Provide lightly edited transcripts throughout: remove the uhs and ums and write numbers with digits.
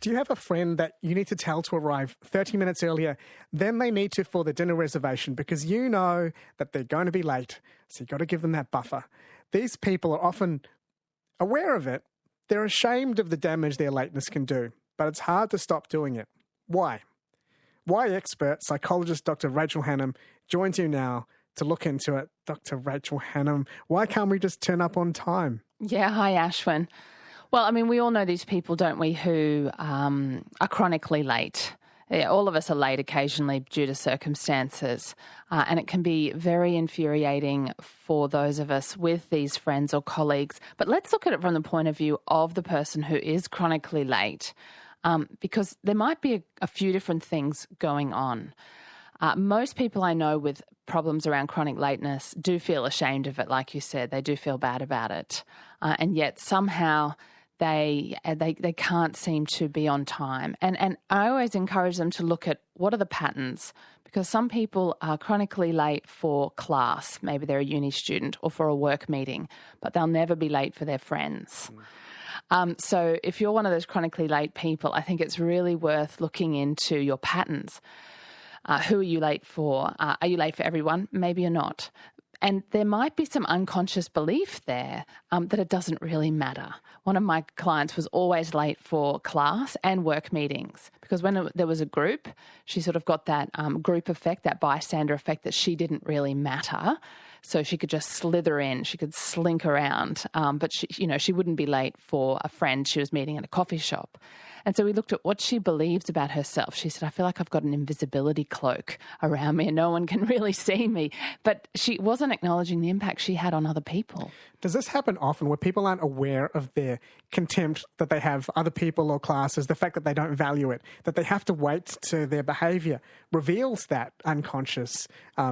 Do you have a friend that you need to tell to arrive 30 minutes earlier than they need to for the dinner reservation because you know that they're going to be late, so you've got to give them that buffer? These people are often aware of it. They're ashamed of the damage their lateness can do, but it's hard to stop doing it. Why? Why expert psychologist Dr. Rachel Hannam joins you now to look into it. Dr. Rachel Hannam, why can't we just turn up on time? Yeah, hi Ashwin. Well, I mean, we all know these people, don't we, who are chronically late. Yeah, all of us are late occasionally due to circumstances, and it can be very infuriating for those of us with these friends or colleagues. But let's look at it from the point of view of the person who is chronically late, because there might be a few different things going on. Most people I know with problems around chronic lateness do feel ashamed of it, like you said. They do feel bad about it, and yet somehow they can't seem to be on time. And I always encourage them to look at what are the patterns, because some people are chronically late for class, maybe they're a uni student, or for a work meeting, but they'll never be late for their friends. So if you're one of those chronically late people, I think it's really worth looking into your patterns. Who are you late for? Are you late for everyone? Maybe you're not. And there might be some unconscious belief there that it doesn't really matter. One of my clients was always late for class and work meetings because when there was a group, she sort of got that group effect, that bystander effect, that she didn't really matter. So she could just slither in, she could slink around, but she wouldn't be late for a friend she was meeting at a coffee shop. And so we looked at what she believed about herself. She said, I feel like I've got an invisibility cloak around me and no one can really see me. But she wasn't acknowledging the impact she had on other people. Does this happen often where people aren't aware of their contempt that they have other people or classes, the fact that they don't value it, that they have to wait to their behaviour reveals that unconscious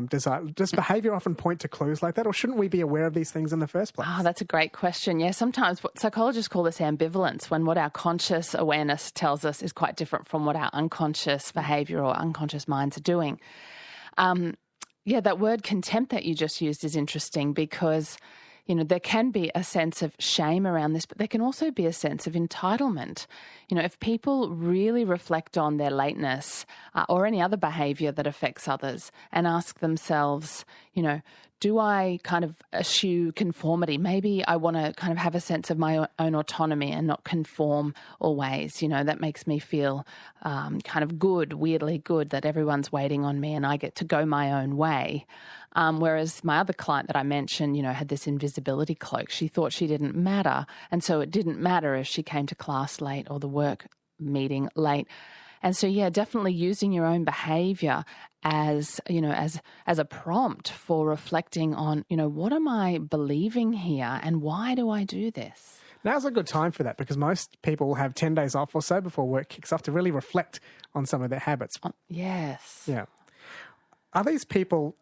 desire? Does behaviour often point to clues like that, or shouldn't we be aware of these things in the first place? Oh, that's a great question. Yeah, sometimes what psychologists call this ambivalence, when what our conscious awareness tells us is quite different from what our unconscious behaviour or unconscious minds are doing. Yeah, that word contempt that you just used is interesting because there can be a sense of shame around this, but there can also be a sense of entitlement. If people really reflect on their lateness or any other behaviour that affects others and ask themselves, do I kind of eschew conformity? Maybe I want to kind of have a sense of my own autonomy and not conform always. That makes me feel kind of good, weirdly good, that everyone's waiting on me and I get to go my own way. Whereas my other client that I mentioned, had this invisibility cloak. She thought she didn't matter. And so it didn't matter if she came to class late or the work meeting late. And so, yeah, definitely using your own behaviour as a prompt for reflecting on, what am I believing here and why do I do this? Now's a good time for that because most people will have 10 days off or so before work kicks off to really reflect on some of their habits. Yes. Yeah. Are these people...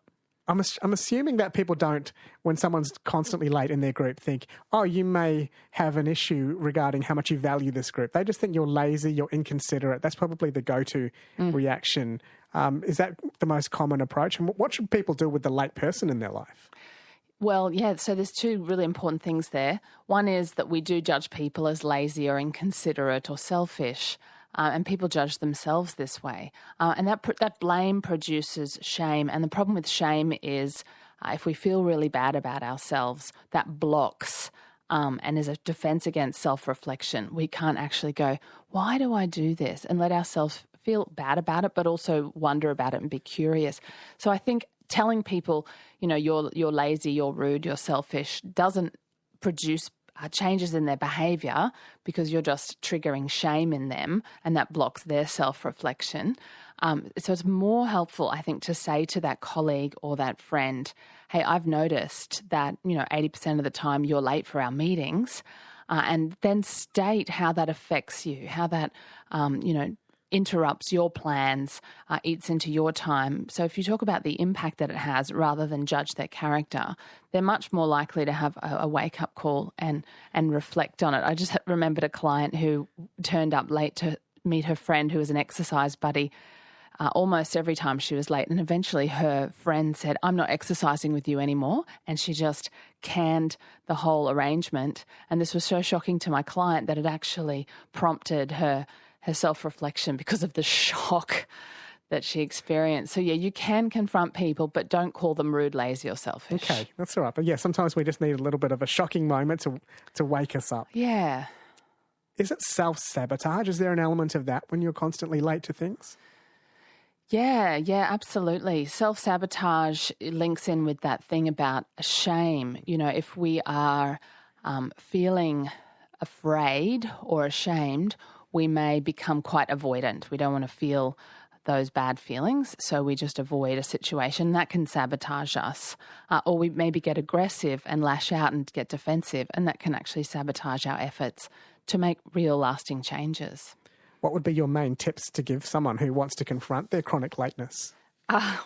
I'm assuming that people don't, when someone's constantly late in their group, think, oh, you may have an issue regarding how much you value this group. They just think you're lazy, you're inconsiderate. That's probably the go-to reaction. Is that the most common approach? And what should people do with the late person in their life? Well, yeah, so there's two really important things there. One is that we do judge people as lazy or inconsiderate or selfish. And people judge themselves this way. And that blame produces shame. And the problem with shame is if we feel really bad about ourselves, that blocks and is a defense against self-reflection. We can't actually go, why do I do this? And let ourselves feel bad about it, but also wonder about it and be curious. So I think telling people, you're lazy, you're rude, you're selfish doesn't produce changes in their behaviour because you're just triggering shame in them and that blocks their self-reflection. So it's more helpful, I think, to say to that colleague or that friend, hey, I've noticed that, 80% of the time you're late for our meetings, and then state how that affects you, how that, interrupts your plans, eats into your time. So if you talk about the impact that it has rather than judge their character, they're much more likely to have a wake-up call and reflect on it. I just remembered a client who turned up late to meet her friend who was an exercise buddy almost every time she was late. And eventually her friend said, I'm not exercising with you anymore. And she just canned the whole arrangement. And this was so shocking to my client that it actually prompted her her self-reflection because of the shock that she experienced. So, yeah, you can confront people, but don't call them rude, lazy or selfish. Okay, that's all right. But yeah, sometimes we just need a little bit of a shocking moment to wake us up. Yeah. Is it self-sabotage? Is there an element of that when you're constantly late to things? Yeah, absolutely. Self-sabotage links in with that thing about shame. You know, if we are feeling afraid or ashamed, we may become quite avoidant. We don't want to feel those bad feelings, so we just avoid a situation. That can sabotage us. Or we maybe get aggressive and lash out and get defensive, and that can actually sabotage our efforts to make real lasting changes. What would be your main tips to give someone who wants to confront their chronic lateness?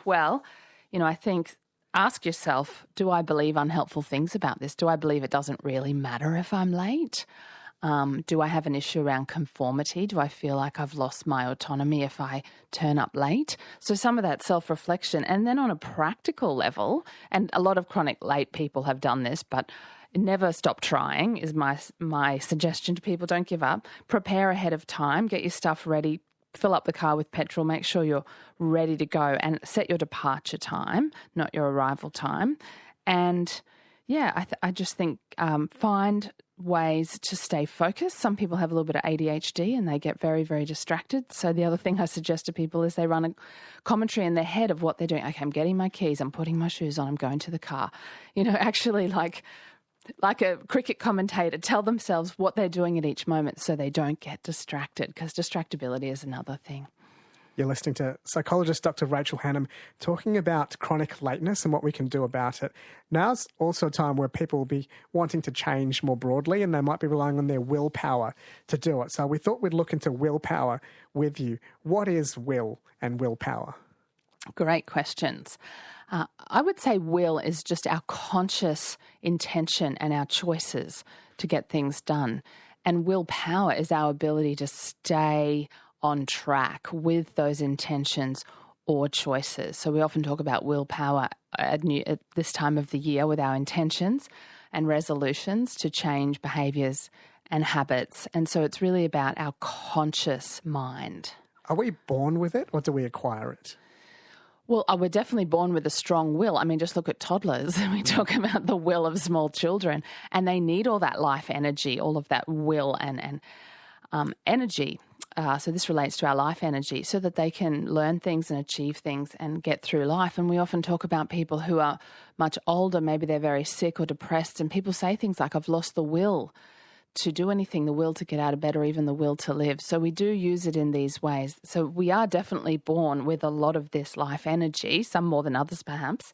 Well, you know, I think ask yourself, do I believe unhelpful things about this? Do I believe it doesn't really matter if I'm late? Do I have an issue around conformity? Do I feel like I've lost my autonomy if I turn up late? So some of that self-reflection. And then on a practical level, and a lot of chronic late people have done this, but never stop trying is my suggestion to people. Don't give up. Prepare ahead of time. Get your stuff ready. Fill up the car with petrol. Make sure you're ready to go and set your departure time, not your arrival time. And yeah, I just think find ways to stay focused. Some people have a little bit of ADHD and they get very, very distracted. So the other thing I suggest to people is they run a commentary in their head of what they're doing. Okay, I'm getting my keys, I'm putting my shoes on, I'm going to the car. You know, actually like a cricket commentator, tell themselves what they're doing at each moment so they don't get distracted, because distractibility is another thing. You're listening to psychologist Dr. Rachel Hannam talking about chronic lateness and what we can do about it. Now's also a time where people will be wanting to change more broadly and they might be relying on their willpower to do it. So we thought we'd look into willpower with you. What is will and willpower? Great questions. I would say will is just our conscious intention and our choices to get things done. And willpower is our ability to stay on track with those intentions or choices. So we often talk about willpower at this time of the year with our intentions and resolutions to change behaviours and habits. And so it's really about our conscious mind. Are we born with it or do we acquire it? Well, we're definitely born with a strong will. I mean, just look at toddlers. We talk about the will of small children, and they need all that life energy, all of that will and energy. So this relates to our life energy so that they can learn things and achieve things and get through life. And we often talk about people who are much older, maybe they're very sick or depressed, and people say things like, I've lost the will to do anything, the will to get out of bed or even the will to live. So we do use it in these ways. So we are definitely born with a lot of this life energy, some more than others perhaps.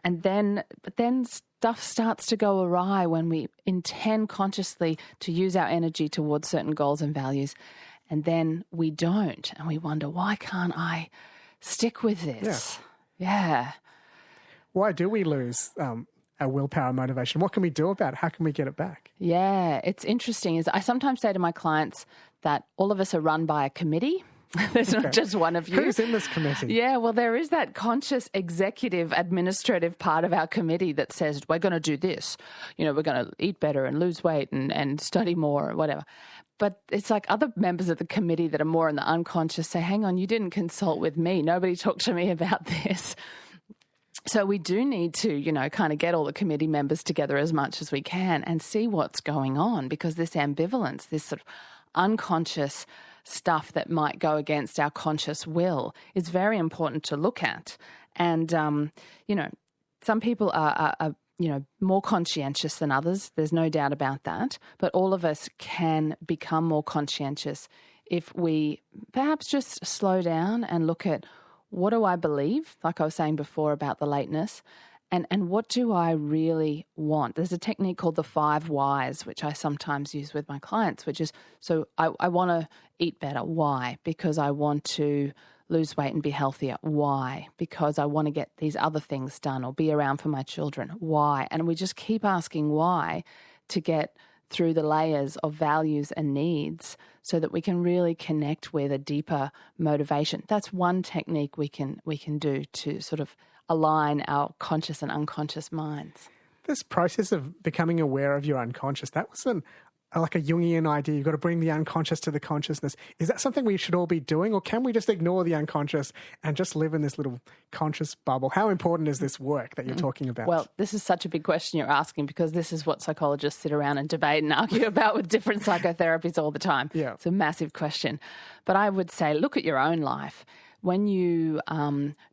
But then stuff starts to go awry when we intend consciously to use our energy towards certain goals and values. And then we don't. And we wonder, why can't I stick with this? Yeah. Why do we lose our willpower motivation? What can we do about it? How can we get it back? Yeah, it's interesting. I sometimes say to my clients that all of us are run by a committee. There's not just one of you. Who's in this committee? Yeah, well, there is that conscious executive administrative part of our committee that says, we're going to do this. You know, we're going to eat better and lose weight and study more or whatever. But it's like other members of the committee that are more in the unconscious say, hang on, you didn't consult with me. Nobody talked to me about this. So we do need to, you know, kind of get all the committee members together as much as we can and see what's going on, because this ambivalence, this sort of unconscious stuff that might go against our conscious will is very important to look at. And, you know, some people are more conscientious than others. There's no doubt about that. But all of us can become more conscientious if we perhaps just slow down and look at, what do I believe, like I was saying before about the lateness, and what do I really want? There's a technique called the 5 whys, which I sometimes use with my clients, which is, so I want to eat better. Why? Because I want to lose weight and be healthier. Why? Because I want to get these other things done or be around for my children. Why? And we just keep asking why to get through the layers of values and needs so that we can really connect with a deeper motivation. That's one technique we can do to sort of align our conscious and unconscious minds. This process of becoming aware of your unconscious, that was like a Jungian idea. You've got to bring the unconscious to the consciousness. Is that something we should all be doing, or can we just ignore the unconscious and just live in this little conscious bubble? How important is this work that you're talking about? Well, this is such a big question you're asking, because this is what psychologists sit around and debate and argue about with different psychotherapies all the time. Yeah. It's a massive question. But I would say, look at your own life. When you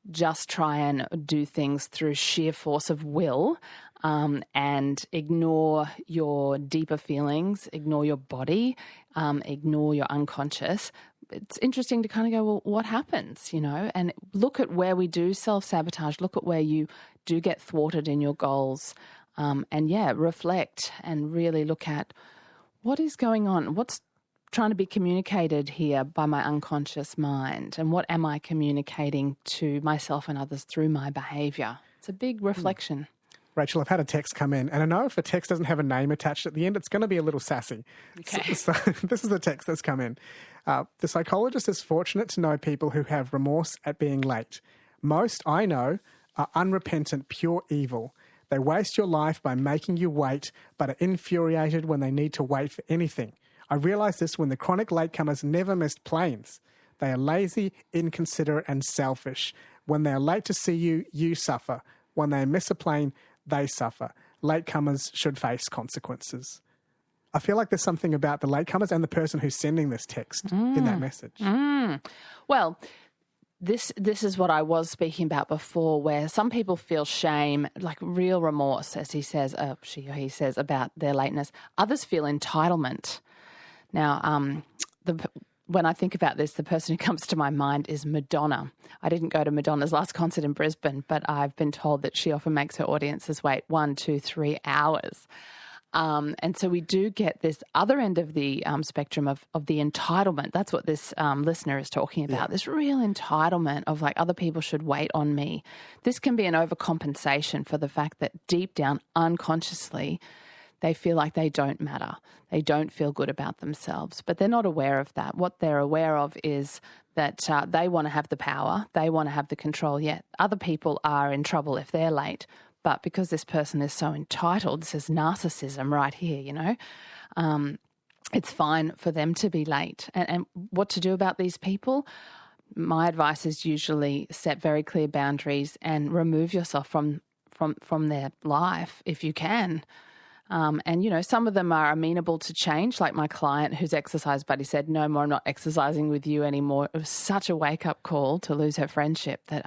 just try and do things through sheer force of will, and ignore your deeper feelings, ignore your body, ignore your unconscious, it's interesting to kind of go, well, what happens, and look at where we do self-sabotage, look at where you do get thwarted in your goals, reflect and really look at what is going on, what's trying to be communicated here by my unconscious mind, and what am I communicating to myself and others through my behaviour. It's a big reflection. Rachel, I've had a text come in, and I know if a text doesn't have a name attached at the end, it's going to be a little sassy. Okay. So this is the text that's come in. The psychologist is fortunate to know people who have remorse at being late. Most I know are unrepentant, pure evil. They waste your life by making you wait, but are infuriated when they need to wait for anything. I realise this when the chronic latecomers never missed planes. They are lazy, inconsiderate and selfish. When they are late to see you, you suffer. When they miss a plane, they suffer. Latecomers should face consequences. I feel like there's something about the latecomers and the person who's sending this text in that message. Well, this is what I was speaking about before, where some people feel shame, like real remorse, as he says, she or he says, about their lateness. Others feel entitlement. Now, when I think about this, the person who comes to my mind is Madonna. I didn't go to Madonna's last concert in Brisbane, but I've been told that she often makes her audiences wait 1, 2, 3 hours. And so we do get this other end of the spectrum of the entitlement. That's what this listener is talking about, this real entitlement of like other people should wait on me. This can be an overcompensation for the fact that deep down, unconsciously, they feel like they don't matter. They don't feel good about themselves, but they're not aware of that. What they're aware of is that they want to have the power, they want to have the control, yet other people are in trouble if they're late. But because this person is so entitled, this is narcissism right here, it's fine for them to be late. And what to do about these people? My advice is usually set very clear boundaries and remove yourself from their life if you can. Some of them are amenable to change, like my client whose exercise buddy said, no more, I'm not exercising with you anymore. It was such a wake-up call to lose her friendship that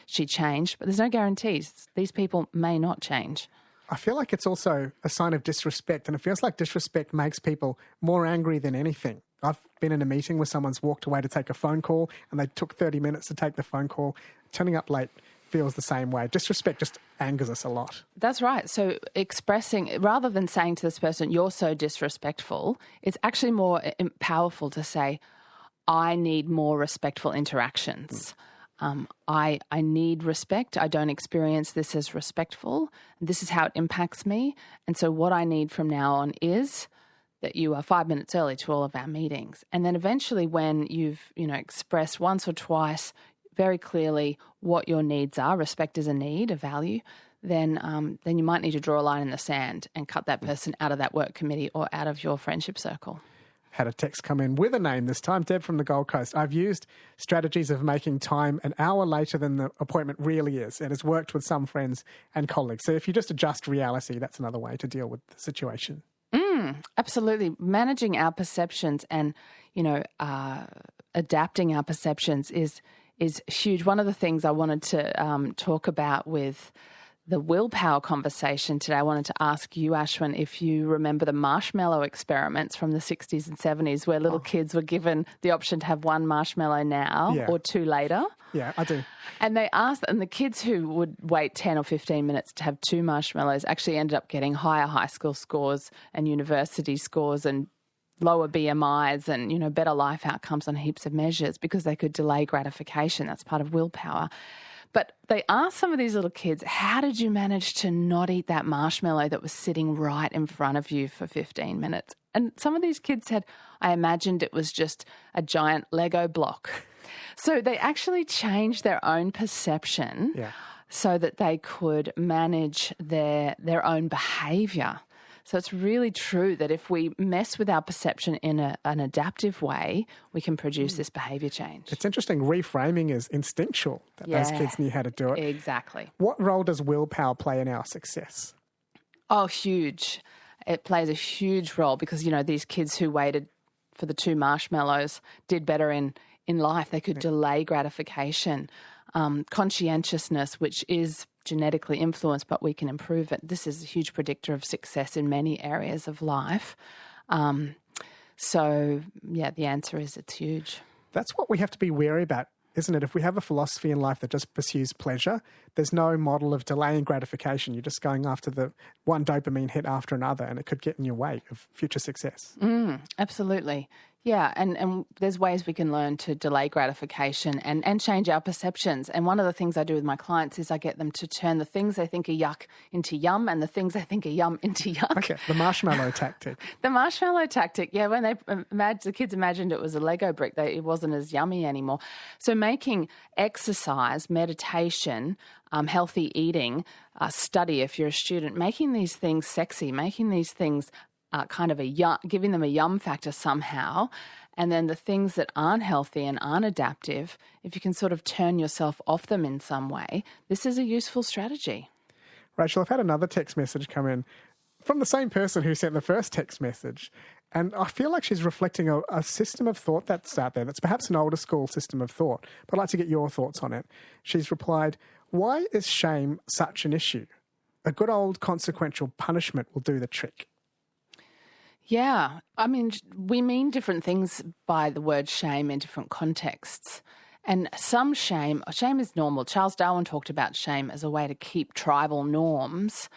she changed. But there's no guarantees. These people may not change. I feel like it's also a sign of disrespect, and it feels like disrespect makes people more angry than anything. I've been in a meeting where someone's walked away to take a phone call and they took 30 minutes to take the phone call. Turning up late feels the same way. Disrespect just angers us a lot. That's right. So expressing, rather than saying to this person, you're so disrespectful, it's actually more powerful to say, I need more respectful interactions. I need respect. I don't experience this as respectful. This is how it impacts me. And so what I need from now on is that you are 5 minutes early to all of our meetings. And then eventually when you've, expressed once or twice very clearly what your needs are, respect is a need, a value, then you might need to draw a line in the sand and cut that person out of that work committee or out of your friendship circle. Had a text come in with a name this time, Deb from the Gold Coast. I've used strategies of making time an hour later than the appointment really is. It has worked with some friends and colleagues. So if you just adjust reality, that's another way to deal with the situation. Absolutely. Managing our perceptions and, adapting our perceptions is huge. One of the things I wanted to talk about with the willpower conversation today, I wanted to ask you, Ashwin, if you remember the marshmallow experiments from the 60s and 70s where little kids were given the option to have one marshmallow now or two later. Yeah, I do. And they asked, and the kids who would wait 10 or 15 minutes to have 2 marshmallows actually ended up getting higher high school scores and university scores and lower BMIs and, better life outcomes on heaps of measures because they could delay gratification. That's part of willpower. But they asked some of these little kids, how did you manage to not eat that marshmallow that was sitting right in front of you for 15 minutes? And some of these kids said, I imagined it was just a giant Lego block. So they actually changed their own perception so that they could manage their own behaviour. So it's really true that if we mess with our perception in an adaptive way, we can produce this behaviour change. It's interesting. Reframing is instinctual, that those kids knew how to do it. Exactly. What role does willpower play in our success? Oh, huge. It plays a huge role because, these kids who waited for the 2 marshmallows did better in life. They could delay gratification. Conscientiousness, which is genetically influenced, but we can improve it. This is a huge predictor of success in many areas of life. The answer is it's huge. That's what we have to be wary about, isn't it? If we have a philosophy in life that just pursues pleasure, there's no model of delaying gratification. You're just going after the one dopamine hit after another, and it could get in your way of future success. Absolutely. Yeah, and there's ways we can learn to delay gratification and change our perceptions. And one of the things I do with my clients is I get them to turn the things they think are yuck into yum and the things they think are yum into yuck. Okay, the marshmallow tactic. The marshmallow tactic, yeah, when the kids imagined it was a Lego brick, it wasn't as yummy anymore. So making exercise, meditation, healthy eating, study if you're a student, making these things sexy, making these things kind of giving them a yum factor somehow. And then the things that aren't healthy and aren't adaptive, if you can sort of turn yourself off them in some way, this is a useful strategy. Rachel, I've had another text message come in from the same person who sent the first text message. And I feel like she's reflecting a system of thought that's out there that's perhaps an older school system of thought. But I'd like to get your thoughts on it. She's replied, "Why is shame such an issue? A good old consequential punishment will do the trick." Yeah, I mean, we mean different things by the word shame in different contexts. And some shame is normal. Charles Darwin talked about shame as a way to keep tribal norms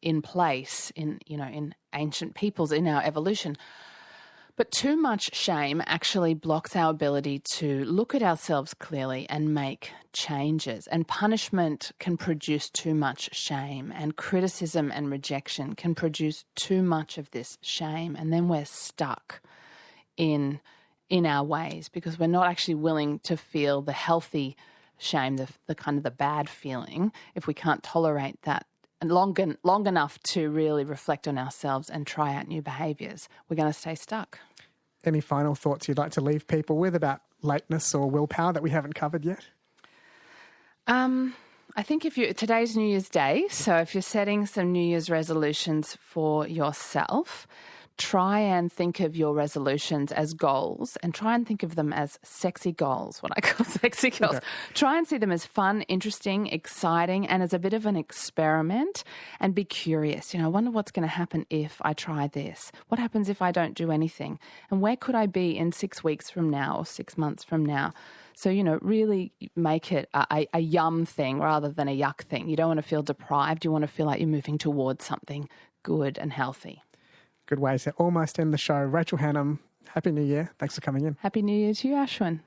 in place in ancient peoples, in our evolution. But too much shame actually blocks our ability to look at ourselves clearly and make changes. And punishment can produce too much shame, and criticism and rejection can produce too much of this shame. And then we're stuck in our ways because we're not actually willing to feel the healthy shame, the kind of the bad feeling, if we can't tolerate that long enough to really reflect on ourselves and try out new behaviours, we're going to stay stuck. Any final thoughts you'd like to leave people with about lateness or willpower that we haven't covered yet? I think today's New Year's Day, so if you're setting some New Year's resolutions for yourself, try and think of your resolutions as goals and try and think of them as sexy goals, what I call sexy goals. Okay. Try and see them as fun, interesting, exciting, and as a bit of an experiment, and be curious. I wonder what's going to happen if I try this. What happens if I don't do anything? And where could I be in 6 weeks from now or 6 months from now? So, really make it a yum thing rather than a yuck thing. You don't want to feel deprived. You want to feel like you're moving towards something good and healthy. Good way to almost end the show. Rachel Hannam, Happy New Year. Thanks for coming in. Happy New Year to you, Ashwin.